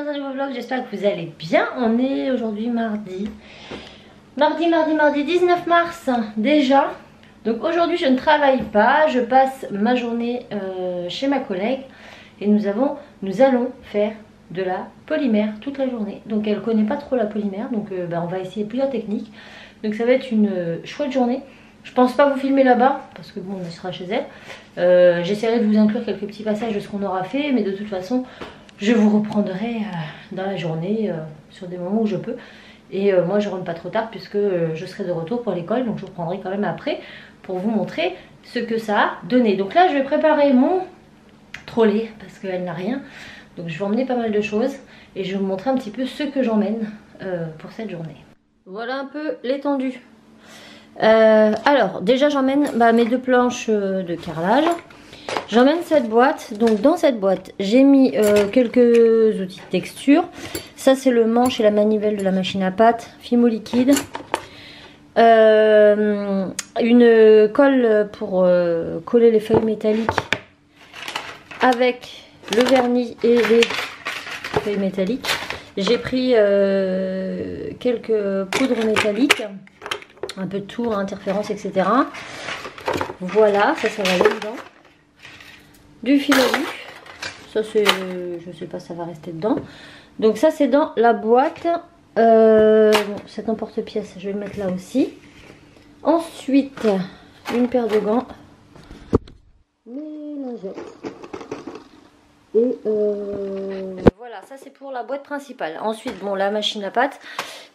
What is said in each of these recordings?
dans un nouveau vlog, j'espère que vous allez bien. On est aujourd'hui mardi 19 mars déjà. Donc aujourd'hui je ne travaille pas, je passe ma journée chez ma collègue. Et nous allons faire de la polymère toute la journée. Donc elle connaît pas trop la polymère, donc on va essayer plusieurs techniques. Donc ça va être une chouette journée. Je pense pas vous filmer là-bas, parce que bon, on sera chez elle. J'essaierai de vous inclure quelques petits passages de ce qu'on aura fait, mais de toute façon, je vous reprendrai dans la journée, sur des moments où je peux. Et moi, je rentre pas trop tard, puisque je serai de retour pour l'école, donc je vous reprendrai quand même après, pour vous montrer ce que ça a donné. Donc là, je vais préparer mon trolley, parce qu'elle n'a rien. Donc je vais emmener pas mal de choses, et je vais vous montrer un petit peu ce que j'emmène pour cette journée. Voilà un peu l'étendue. Alors déjà j'emmène mes deux planches de carrelage. J'emmène cette boîte. Donc dans cette boîte j'ai mis quelques outils de texture. Ça c'est le manche et la manivelle de la machine à pâte Fimo liquide. Une colle pour coller les feuilles métalliques avec le vernis et les feuilles métalliques. J'ai pris quelques poudres métalliques, un peu de tour, interférence, etc. Voilà, ça va aller dedans. Du fil à vue, ça c'est, je sais pas, ça va rester dedans. Donc ça c'est dans la boîte. Bon, c'est un porte-pièce, je vais le mettre là aussi. Ensuite, une paire de gants, mes lingettes. Et voilà, ça c'est pour la boîte principale. Ensuite, bon, la machine à pâte,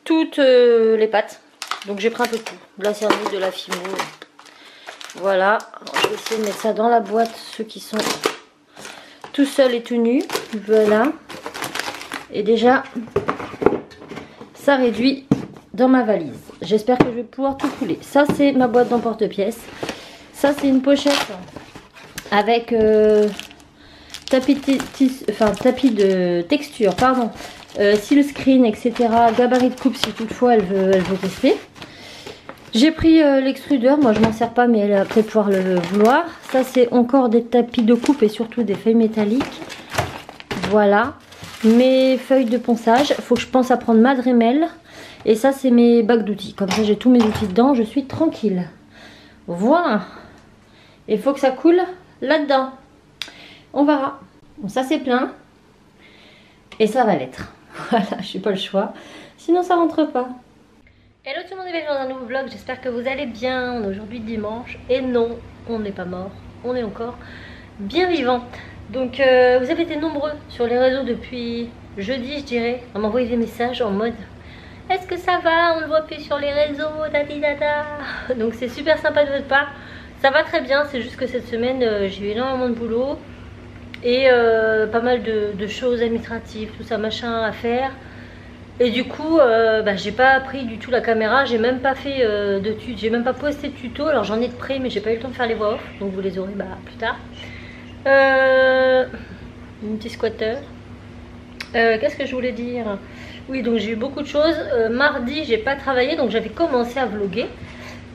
toutes les pâtes. Donc j'ai pris un peu de tout, de la céramique, de la Fimo. Voilà, je vais essayer de mettre ça dans la boîte, ceux qui sont tout seuls et tout nus. Voilà. Et déjà, ça réduit dans ma valise. J'espère que je vais pouvoir tout couler. Ça c'est ma boîte d'emporte-pièce. Ça c'est une pochette avec tapis de texture, pardon. Seal screen, etc. Gabarit de coupe si toutefois elle veut tester. J'ai pris l'extrudeur, moi je m'en sers pas mais elle va peut-être pouvoir le vouloir. Ça c'est encore des tapis de coupe et surtout des feuilles métalliques. Voilà. Mes feuilles de ponçage, il faut que je pense à prendre ma Dremel. Et ça c'est mes bacs d'outils, comme ça j'ai tous mes outils dedans, je suis tranquille. Voilà. Il faut que ça coule là-dedans. On verra. Bon, ça c'est plein. Et ça va l'être. Voilà, je n'ai pas le choix. Sinon ça rentre pas. Hello tout le monde, bienvenue dans un nouveau vlog. J'espère que vous allez bien. On est aujourd'hui dimanche. Et non, on n'est pas mort. On est encore bien vivant. Donc vous avez été nombreux sur les réseaux depuis jeudi, je dirais, à m'envoyer des messages en mode est-ce que ça va? On ne voit plus sur les réseaux, dadi dada. Donc c'est super sympa de votre part. Ça va très bien, c'est juste que cette semaine j'ai eu énormément de boulot. Et pas mal de choses administratives, tout ça machin à faire. Et du coup j'ai pas pris du tout la caméra, j'ai même pas fait de tuto, j'ai même pas posté de tuto. Alors j'en ai de près mais j'ai pas eu le temps de faire les voix off, donc vous les aurez plus tard. Mon petit squatter. Qu'est-ce que je voulais dire? Oui, donc j'ai eu beaucoup de choses. Mardi j'ai pas travaillé, donc j'avais commencé à vlogger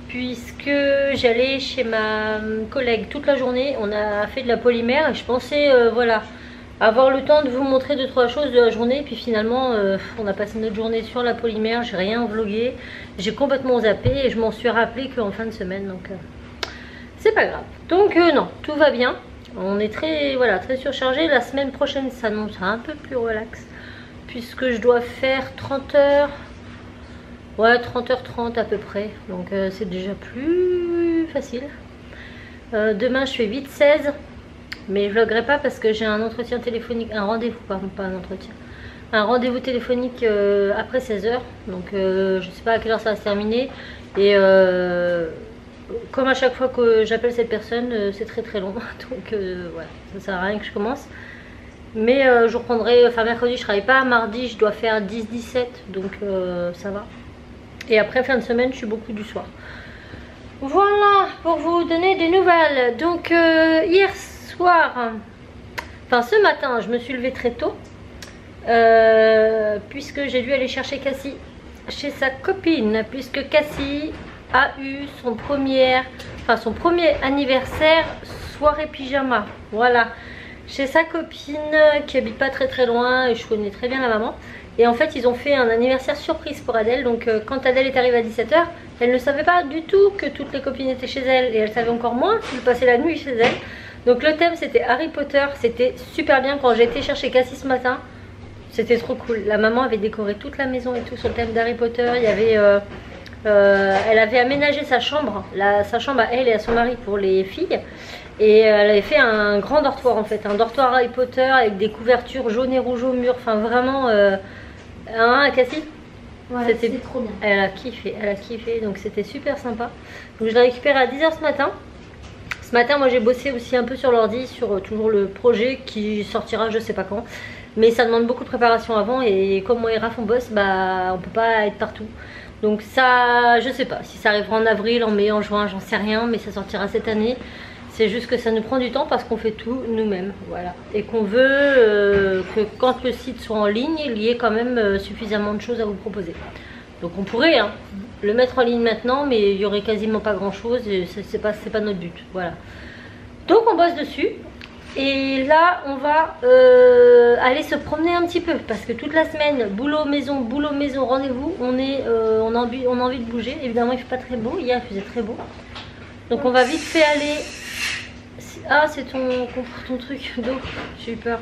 puisque j'allais chez ma collègue toute la journée. On a fait de la polymère et je pensais voilà, avoir le temps de vous montrer 2-3 choses de la journée. Puis finalement on a passé notre journée sur la polymère, j'ai rien vlogué, j'ai complètement zappé et je m'en suis rappelé qu'en fin de semaine, donc c'est pas grave. Donc non, tout va bien, on est très surchargé. La semaine prochaine ça s'annonce un peu plus relax puisque je dois faire 30 heures. Ouais, 30h30 à peu près, donc c'est déjà plus facile. Demain je fais 8-16, mais je vloggerai pas parce que j'ai un entretien téléphonique, un rendez-vous, pardon, pas un entretien, un rendez-vous téléphonique après 16h, donc je sais pas à quelle heure ça va se terminer. Et comme à chaque fois que j'appelle cette personne, c'est très long, donc voilà, ça sert à rien que je commence. Mais je reprendrai, enfin mercredi je travaille pas, mardi je dois faire 10-17, donc ça va. Et après fin de semaine je suis beaucoup du soir. Voilà pour vous donner des nouvelles. Donc hier soir, enfin ce matin je me suis levée très tôt puisque j'ai dû aller chercher Cassie chez sa copine, puisque Cassie a eu son premier anniversaire soirée pyjama. Voilà. chez sa copine qui habite pas très loin et je connais très bien la maman. Et en fait ils ont fait un anniversaire surprise pour Adèle. Donc quand Adèle est arrivée à 17 h, elle ne savait pas du tout que toutes les copines étaient chez elle. Et elle savait encore moins qu'ils passaient la nuit chez elle. Donc le thème c'était Harry Potter. C'était super bien. Quand j'ai été chercher Cassie ce matin, c'était trop cool. La maman avait décoré toute la maison et tout sur le thème d'Harry Potter. Il y avait... elle avait aménagé sa chambre à elle et à son mari pour les filles. Et elle avait fait un grand dortoir en fait. Un dortoir Harry Potter avec des couvertures jaunes et rouges au mur. Enfin vraiment... Hein, Cassie? Ouais, c'était trop bien. Elle a kiffé, donc c'était super sympa. Donc je l'ai récupéré à 10 h ce matin. Ce matin, moi j'ai bossé aussi un peu sur l'ordi, sur toujours le projet qui sortira je sais pas quand. Mais ça demande beaucoup de préparation avant et comme moi et Raph on bosse, bah on peut pas être partout. Donc ça, je sais pas si ça arrivera en avril, en mai, en juin, j'en sais rien, mais ça sortira cette année. C'est juste que ça nous prend du temps parce qu'on fait tout nous-mêmes, voilà. Et qu'on veut que quand le site soit en ligne, il y ait quand même suffisamment de choses à vous proposer. Donc on pourrait le mettre en ligne maintenant, mais il y aurait quasiment pas grand-chose et c'est pas notre but, voilà. Donc on bosse dessus. Et là on va aller se promener un petit peu parce que toute la semaine boulot maison rendez-vous, on a envie de bouger. Évidemment il fait pas très beau, hier il faisait très beau. Donc on va vite fait aller... Ah c'est ton truc d'eau, j'ai eu peur.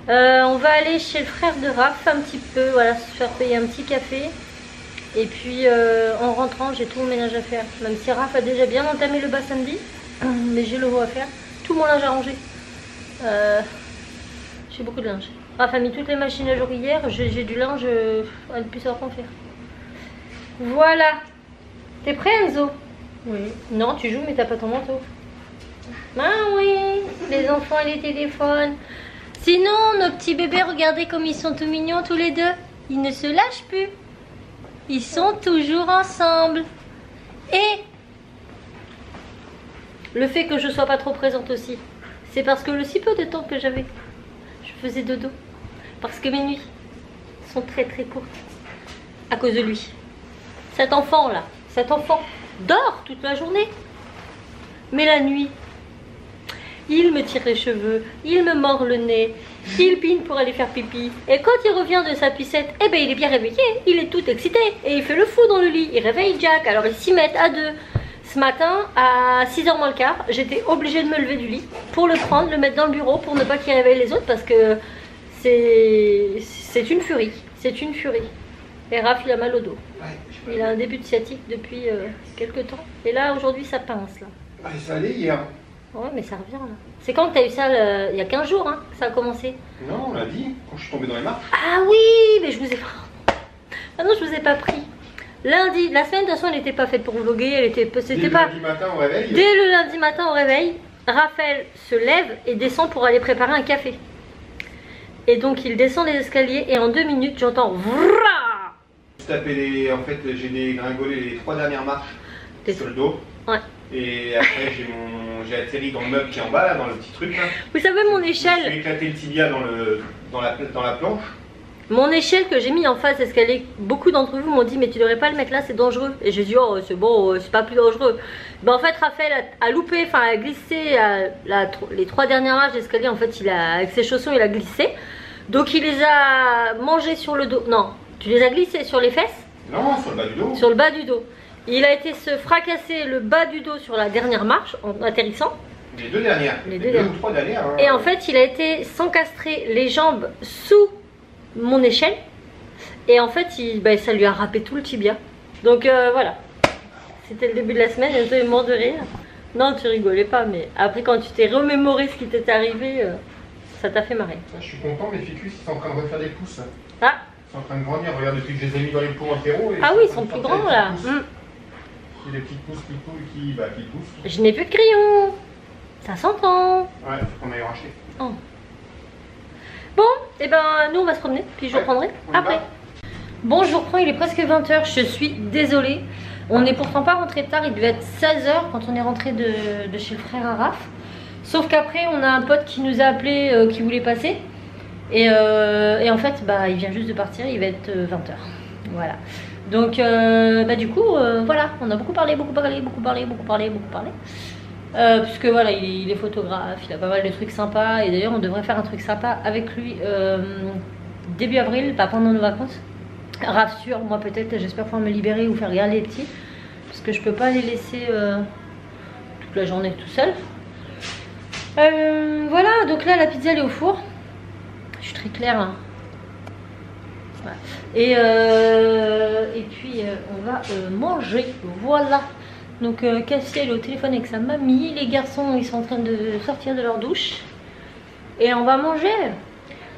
On va aller chez le frère de Raph un petit peu, voilà, se faire payer un petit café. Et puis en rentrant j'ai tout mon ménage à faire. Même si Raph a déjà bien entamé le bas samedi, mais j'ai le haut à faire. Tout mon linge à ranger. J'ai beaucoup de linge. Raph a mis toutes les machines à jour hier. J'ai du linge à ne plus savoir quoi faire. Voilà. T'es prêt Enzo? Oui. Non, tu joues mais t'as pas ton manteau. Ah oui, les enfants et les téléphones. Sinon, nos petits bébés, regardez comme ils sont tout mignons tous les deux. Ils ne se lâchent plus. Ils sont toujours ensemble. Et le fait que je sois pas trop présente aussi, c'est parce que le si peu de temps que j'avais, je faisais dodo. Parce que mes nuits sont très courtes. À cause de lui. Cet enfant dort toute la journée. Mais la nuit, il me tire les cheveux, il me mord le nez, il pine pour aller faire pipi. Et quand il revient de sa pissette, eh ben il est bien réveillé, il est tout excité. Et il fait le fou dans le lit, il réveille Jack, alors ils s'y mettent à deux. Ce matin, à 6 h moins le quart, j'étais obligée de me lever du lit pour le prendre, le mettre dans le bureau pour ne pas qu'il réveille les autres parce que c'est une furie, c'est une furie. Et Raph il a mal au dos. Il a un début de sciatique depuis quelques temps. Et là aujourd'hui ça pince là. Ah, ça allait hier. Ouais mais ça revient là. C'est quand que tu as eu ça il y a 15 jours hein, que ça a commencé? Non, on l'a dit, quand je suis tombée dans les marches. Ah oui, mais je vous ai pas... Ah non, je vous ai pas pris. Lundi, la semaine de toute façon elle n'était pas faite pour vlogger, elle était... C'était pas... Dès le lundi matin au réveil. Dès le lundi matin au réveil, Raphaël se lève et descend pour aller préparer un café. Et donc il descend les escaliers et en 2 minutes j'entends... En fait j'ai dégringolé les 3 dernières marches sur le dos. Ouais. Et après j'ai atterri dans le meuble qui est en bas là, dans le petit truc là. Vous savez mon échelle... J'ai éclaté le tibia dans la planche. Mon échelle que j'ai mis en face d'escalier, beaucoup d'entre vous m'ont dit mais tu devrais pas le mettre là, c'est dangereux. Et j'ai dit oh c'est bon, c'est pas plus dangereux. Ben en fait Raphaël a loupé, enfin a glissé les 3 dernières marches d'escalier. En fait avec ses chaussons il a glissé. Donc il les a mangés sur le dos. Non, tu les as glissés sur les fesses? Non, sur le bas du dos. Sur le bas du dos. Il a été se fracasser le bas du dos sur la dernière marche en atterrissant. Les 2 dernières. Les deux ou 3 dernières. Hein. Et en fait il a été s'encastrer les jambes sous mon échelle et en fait ça lui a râpé tout le tibia. Donc voilà, c'était le début de la semaine. Et toi, il est mort de rire. Non, tu rigolais pas, mais après quand tu t'es remémoré ce qui t'est arrivé, ça t'a fait marrer. Je suis content, mes ficus ils sont en train de refaire des pousses. Ah, ils sont en train de grandir, regarde depuis que je les ai mis dans les pots apéro. Ah oui, ils sont plus grands là. C'est des petites pousses qui poussent. Je n'ai plus de crayon. Ça s'entend. Ouais, faut qu'on aille racheter. Oh. Bon, et ben nous on va se promener, puis je reprendrai après. Bon, je reprends, il est presque 20 h, je suis désolée. On n'est pourtant pas rentré tard, il devait être 16 h quand on est rentré de chez le frère à Raph. Sauf qu'après, on a un pote qui nous a appelé, qui voulait passer. Et en fait, il vient juste de partir, il va être 20 h. Voilà. Donc, du coup, voilà, on a beaucoup parlé. Puisque voilà, il est photographe, il a pas mal de trucs sympas. Et d'ailleurs, on devrait faire un truc sympa avec lui début avril, pas pendant nos vacances. Rassure, moi peut-être, j'espère pouvoir me libérer ou faire regarder les petits. Parce que je peux pas les laisser toute la journée tout seul. Voilà, donc là la pizza elle est au four. Je suis très claire. Hein. Voilà. Et puis on va manger. Voilà. Donc Cassie elle est au téléphone avec sa mamie. Les garçons ils sont en train de sortir de leur douche. Et on va manger.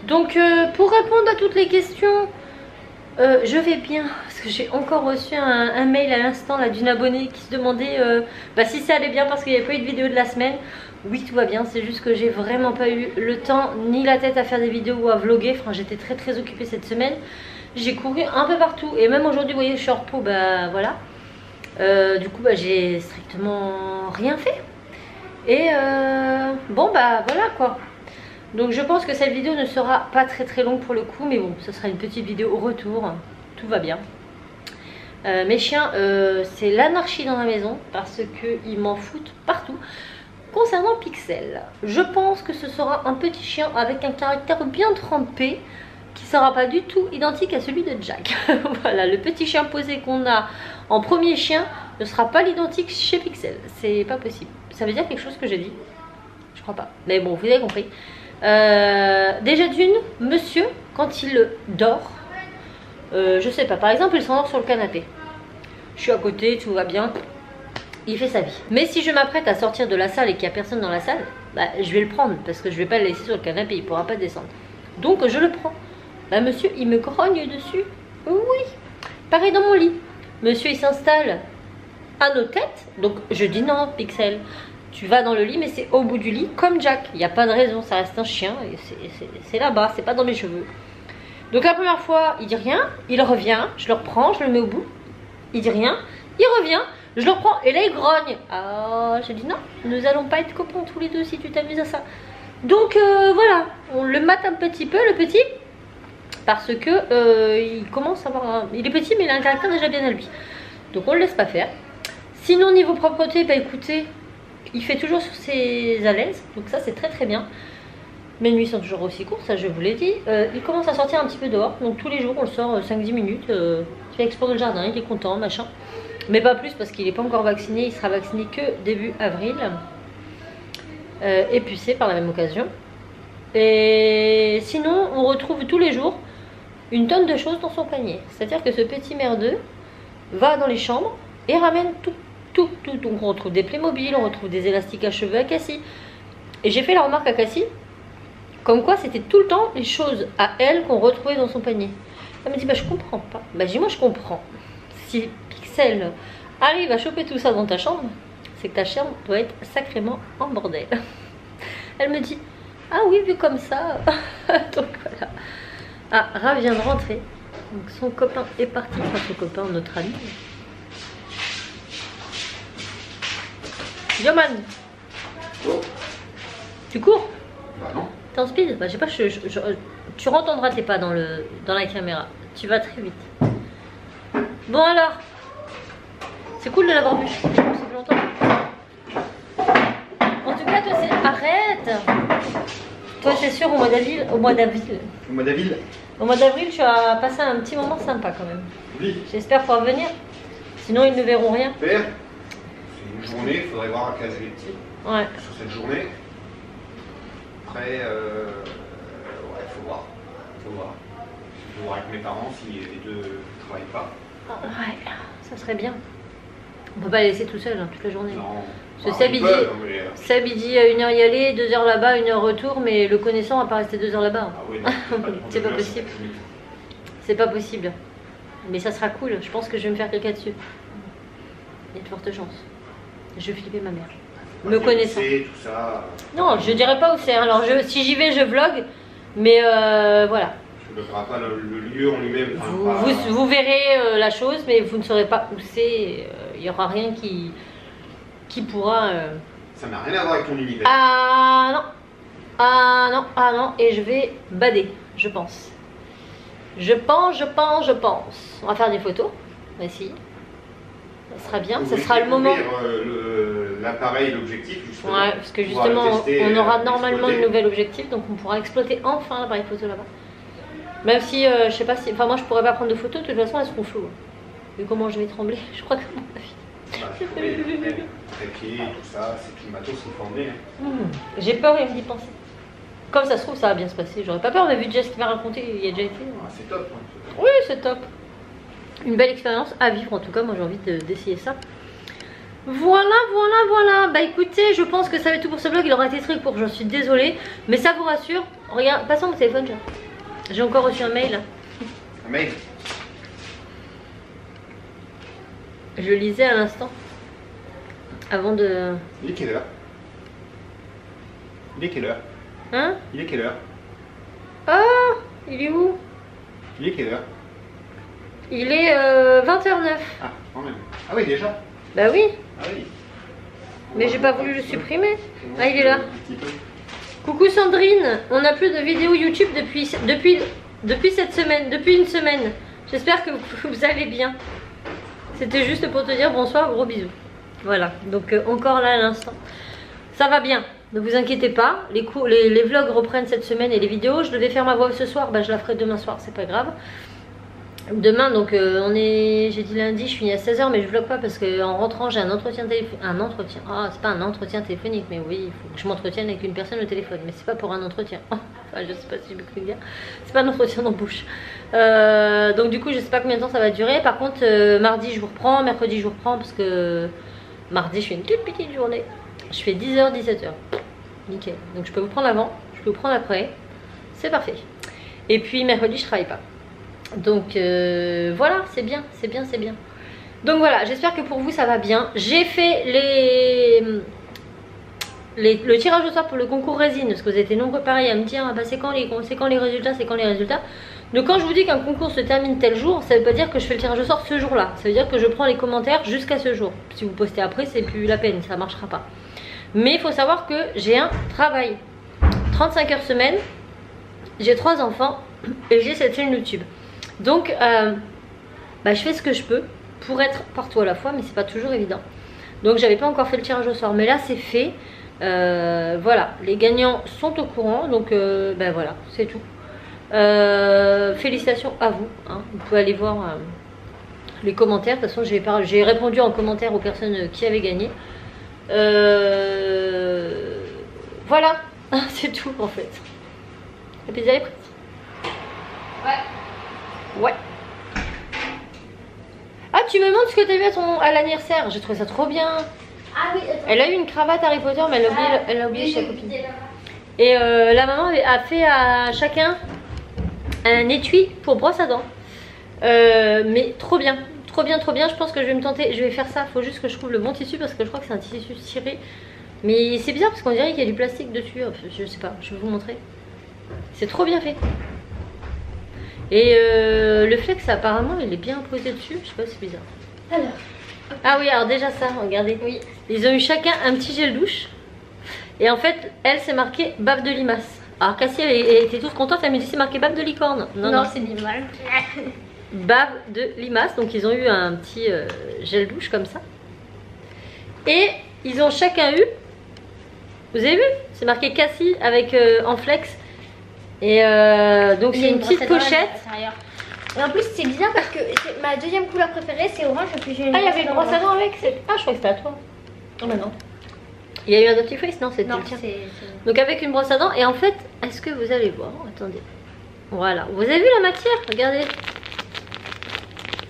Donc pour répondre à toutes les questions, je vais bien. Parce que j'ai encore reçu un mail à l'instant d'une abonnée qui se demandait si ça allait bien parce qu'il n'y avait pas eu de vidéo de la semaine. Oui, tout va bien, c'est juste que j'ai vraiment pas eu le temps ni la tête à faire des vidéos ou à vlogger. Enfin, j'étais très occupée cette semaine. J'ai couru un peu partout et même aujourd'hui, vous voyez, je suis en repos, voilà. Du coup, j'ai strictement rien fait. Et voilà quoi. Donc je pense que cette vidéo ne sera pas très longue pour le coup, mais bon, ce sera une petite vidéo au retour. Tout va bien. Mes chiens, c'est l'anarchie dans la maison parce qu'ils m'en foutent partout. Concernant Pixel, je pense que ce sera un petit chien avec un caractère bien trempé qui ne sera pas du tout identique à celui de Jack. Voilà, le petit chien posé qu'on a en premier chien ne sera pas l'identique chez Pixel. C'est pas possible. Ça veut dire quelque chose que j'ai dit? Je crois pas. Mais bon, vous avez compris. Déjà d'une, monsieur, quand il dort, je sais pas, par exemple, il s'endort sur le canapé. Je suis à côté, tout va bien. Il fait sa vie. Mais si je m'apprête à sortir de la salle et qu'il n'y a personne dans la salle, je vais le prendre parce que je vais pas le laisser sur le canapé, il ne pourra pas descendre. Donc je le prends. Monsieur, il me grogne dessus. Oui. Pareil dans mon lit. Monsieur, il s'installe à nos têtes. Donc je dis non, Pixel. Tu vas dans le lit, mais c'est au bout du lit, comme Jack. Il n'y a pas de raison, ça reste un chien. C'est là-bas, c'est pas dans mes cheveux. Donc la première fois, il dit rien. Il revient, je le reprends, je le mets au bout. Il dit rien. Il revient. Je le reprends et là il grogne. Ah, j'ai dit non, nous allons pas être copains tous les deux si tu t'amuses à ça. Donc voilà, on le mate un petit peu le petit. Parce que il commence à avoir il est petit mais il a un caractère déjà bien à lui. Donc on le laisse pas faire. Sinon niveau propreté, écoutez, il fait toujours sur ses à l'aise. Donc ça c'est très bien. Mes nuits sont toujours aussi courtes, ça je vous l'ai dit. Il commence à sortir un petit peu dehors. Donc tous les jours on le sort 5-10 minutes. Il fait explorer le jardin, il est content, machin. Mais pas plus parce qu'il n'est pas encore vacciné, il sera vacciné que début avril. Et pucé par la même occasion. Et sinon, on retrouve tous les jours une tonne de choses dans son panier. C'est-à-dire que ce petit merdeux va dans les chambres et ramène tout. Donc on retrouve des Playmobil, on retrouve des élastiques à cheveux à Cassie. Et j'ai fait la remarque à Cassie, comme quoi c'était tout le temps les choses à elle qu'on retrouvait dans son panier. Elle me dit, je comprends pas. Je dis, moi je comprends. Si Pixel arrive à choper tout ça dans ta chambre, c'est que ta chambre doit être sacrément en bordel. Elle me dit, ah oui, vu comme ça. Donc voilà. Ah, Ra vient de rentrer. Donc son copain est parti. Enfin, son copain, notre ami. Yoman. Oh. Tu cours? Bah non. T'es en speed? Je sais pas, tu entendras tes pas dans la caméra. Tu vas très vite. Bon alors, c'est cool de l'avoir vu. Ça fait longtemps. En tout cas, toi, arrête. Toi, c'est sûr, au mois d'avril. Au mois d'avril. Au mois d'avril, tu as passé un petit moment sympa quand même. Oui. J'espère pouvoir venir. Sinon, ils ne verront rien. Père, c'est une journée, il faudrait voir à caser les petits. Ouais. Sur cette journée. Après, ouais, faut voir. Je vais voir avec mes parents si les deux ne travaillent pas. Ouais, ça serait bien. On peut pas les laisser tout seul toute la journée. Non. Parce que Seb il dit à 1h y aller, 2h là-bas, 1h retour, mais le connaissant, on va pas rester 2 heures là-bas. Ah oui, c'est pas possible. C'est pas possible. Mais ça sera cool, je pense que je vais me faire quelqu'un dessus. Il y a de fortes chances. Je vais flipper ma mère. Me connaissant. Tout ça. Non, je dirais pas où c'est. Alors si j'y vais, je vlog. Mais voilà. Je ne verrai pas le lieu en lui-même. Vous verrez la chose, mais vous ne saurez pas où c'est. Il n'y aura rien qui pourra... Ça n'a rien à voir avec ton univers. Ah non. Ah non. Et je vais bader, je pense. Je pense. On va faire des photos. On va essayer. Ça sera bien. Ça sera le moment. l'appareil, l'objectif justement. Ouais, parce que pouvoir le justement, tester, on aura normalement exploiter. de nouvel objectif, donc on pourra exploiter enfin l'appareil photo là-bas. Même si, je sais pas si. Enfin, moi je pourrais pas prendre de photos, de toute façon elles seront floues. Vu comment je vais trembler, je crois que mon avis. Bah, trépied, tout ça, c'est tout le matos, il faut emmener. J'ai peur rien d'y penser. Comme ça se trouve, ça va bien se passer. J'aurais pas peur, mais vu déjà ce qu'il va raconter, il y a déjà été. Ah, c'est top. Hein. Oui, c'est top. Une belle expérience à vivre en tout cas. Moi j'ai envie d'essayer ça. Voilà. Bah écoutez, je pense que ça va être tout pour ce vlog. Il aura été très court, j'en suis désolée. Mais ça vous rassure. Regarde, passons mon téléphone. J'ai encore reçu un mail. Un mail. Je lisais à l'instant. Avant de. Il est quelle heure? Il est quelle heure? Hein? Il est quelle heure? Ah, il est où? Il est quelle heure? Il est 20h09. Ah, quand même. Ah oui, déjà? Bah oui, Ah oui. mais j'ai pas voulu le supprimer. Ah, il est là. Coucou Sandrine, on n'a plus de vidéo YouTube depuis cette semaine, depuis une semaine. J'espère que vous allez bien. C'était juste pour te dire bonsoir, gros bisous. Voilà, donc encore là à l'instant. Ça va bien, ne vous inquiétez pas. Les vlogs reprennent cette semaine et les vidéos. Je devais faire ma voix ce soir, bah, je la ferai demain soir, c'est pas grave. Demain, donc j'ai dit lundi, je finis à 16h, mais je vlog pas parce qu'en rentrant, j'ai un entretien téléphonique. Un entretien, ah, c'est pas un entretien téléphonique, mais oui, il faut que je m'entretienne avec une personne au téléphone, mais c'est pas pour un entretien. Enfin, je sais pas si je peux le dire. C'est pas un entretien d'embauche. Donc, du coup, je sais pas combien de temps ça va durer. Par contre, mardi, je vous reprends, mercredi, je vous reprends parce que mardi, je fais une toute petite journée. Je fais 10h, 17h. Nickel. Donc, je peux vous prendre avant, je peux vous prendre après. C'est parfait. Et puis, mercredi, je travaille pas. Donc voilà, c'est bien. Donc voilà, j'espère que pour vous ça va bien. J'ai fait le tirage au sort pour le concours résine, parce que vous avez été nombreux pareil à me dire ah bah, c'est quand les résultats. Donc quand je vous dis qu'un concours se termine tel jour, ça veut pas dire que je fais le tirage au sort ce jour-là. Ça veut dire que je prends les commentaires jusqu'à ce jour. Si vous postez après, c'est plus la peine, ça marchera pas. Mais il faut savoir que j'ai un travail, 35 heures semaine, j'ai 3 enfants et j'ai cette chaîne YouTube. Donc, bah, je fais ce que je peux pour être partout à la fois, mais c'est pas toujours évident. Donc, j'avais pas encore fait le tirage au sort, mais là, c'est fait. Voilà, les gagnants sont au courant, donc ben voilà, c'est tout. Félicitations à vous. Hein. Vous pouvez aller voir les commentaires. De toute façon, j'ai répondu en commentaire aux personnes qui avaient gagné. Voilà, c'est tout en fait. La pizza est prête. Ouais. Ah, tu me montres ce que t'as vu à l'anniversaire. J'ai trouvé ça trop bien. Ah oui, attends. Elle a eu une cravate Harry Potter, mais elle a oublié sa copine. Et la maman a fait à chacun un étui pour brosse à dents. Mais trop bien. Trop bien. Je pense que je vais me tenter. Je vais faire ça. Faut juste que je trouve le bon tissu parce que je crois que c'est un tissu ciré. Mais c'est bizarre parce qu'on dirait qu'il y a du plastique dessus. Je sais pas. Je vais vous montrer. C'est trop bien fait. Et le flex apparemment il est bien posé dessus, je sais pas, c'est bizarre. Alors. Ah oui, alors déjà ça, regardez. Oui. Ils ont eu chacun un petit gel douche. Et en fait, elle s'est marquée bave de limace. Alors Cassie elle était toute contente, elle me dit c'est marqué bave de licorne. Non, c'est bien mal. Bave de limace, donc ils ont eu un petit gel douche comme ça. Et ils ont chacun eu, vous avez vu, c'est marqué Cassie avec en flex. Et donc c'est une petite pochette. Et en plus c'est bizarre parce que ma deuxième couleur préférée c'est orange et puis j'ai une. Ah, il y avait une brosse à dents avec. Ah, je crois que c'était à toi. Oh bah non. Il y a eu un dentifrice, non, c'était le tien. Donc avec une brosse à dents. Et en fait, est-ce que vous allez voir? Attendez. Voilà. Vous avez vu la matière? Regardez.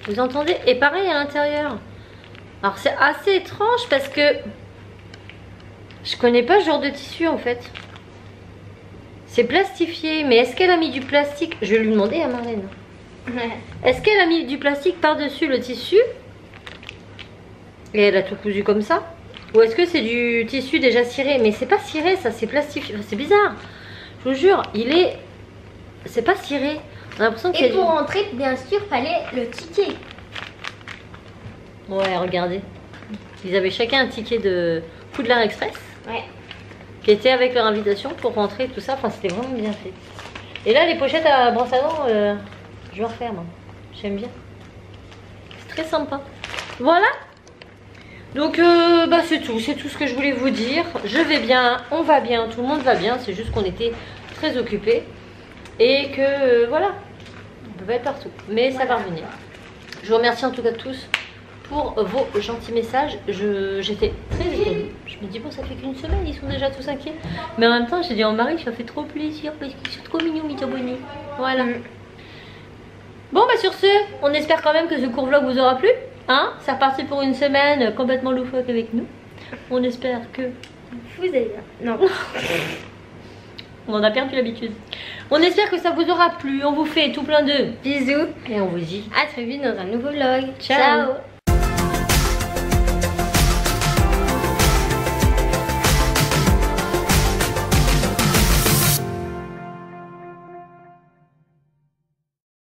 Vous entendez? Et pareil à l'intérieur. Alors c'est assez étrange parce que je connais pas ce genre de tissu en fait. C'est plastifié, mais est-ce qu'elle a mis du plastique? Je vais lui demander à Marlène. Est-ce qu'elle a mis du plastique par-dessus le tissu? Et elle a tout cousu comme ça? Ou est-ce que c'est du tissu déjà ciré? Mais c'est pas ciré, ça, c'est plastifié. Enfin, c'est bizarre. Je vous jure, c'est pas ciré. On a l'impression qu'il y a pour rentrer, bien sûr, fallait le ticket. Ouais, regardez. Ils avaient chacun un ticket de Poudlard Express. Ouais. Qui était avec leur invitation pour rentrer, tout ça. Enfin, c'était vraiment bien fait. Et là, les pochettes à brosse à dents, je vais refaire, moi. J'aime bien. C'est très sympa. Voilà. Donc bah c'est tout ce que je voulais vous dire. Je vais bien, on va bien, tout le monde va bien. C'est juste qu'on était très occupés et que voilà, on peut pas être partout, mais ça va revenir. Je vous remercie en tout cas tous pour vos gentils messages. J'étais très étonnée. Je me dis bon, ça fait qu'une semaine, ils sont déjà tous inquiets. Mais en même temps, j'ai dit en mari, ça fait trop plaisir parce qu'ils sont trop mignons, mes abonnés. Voilà. Bon bah sur ce, on espère quand même que ce court vlog vous aura plu. Hein, c'est reparti pour une semaine complètement loufoque avec nous. On espère que Vous allez bien. Non. on en a perdu l'habitude. On espère que ça vous aura plu. On vous fait tout plein de Bisous. et on vous dit À très vite dans un nouveau vlog. Ciao. Ciao.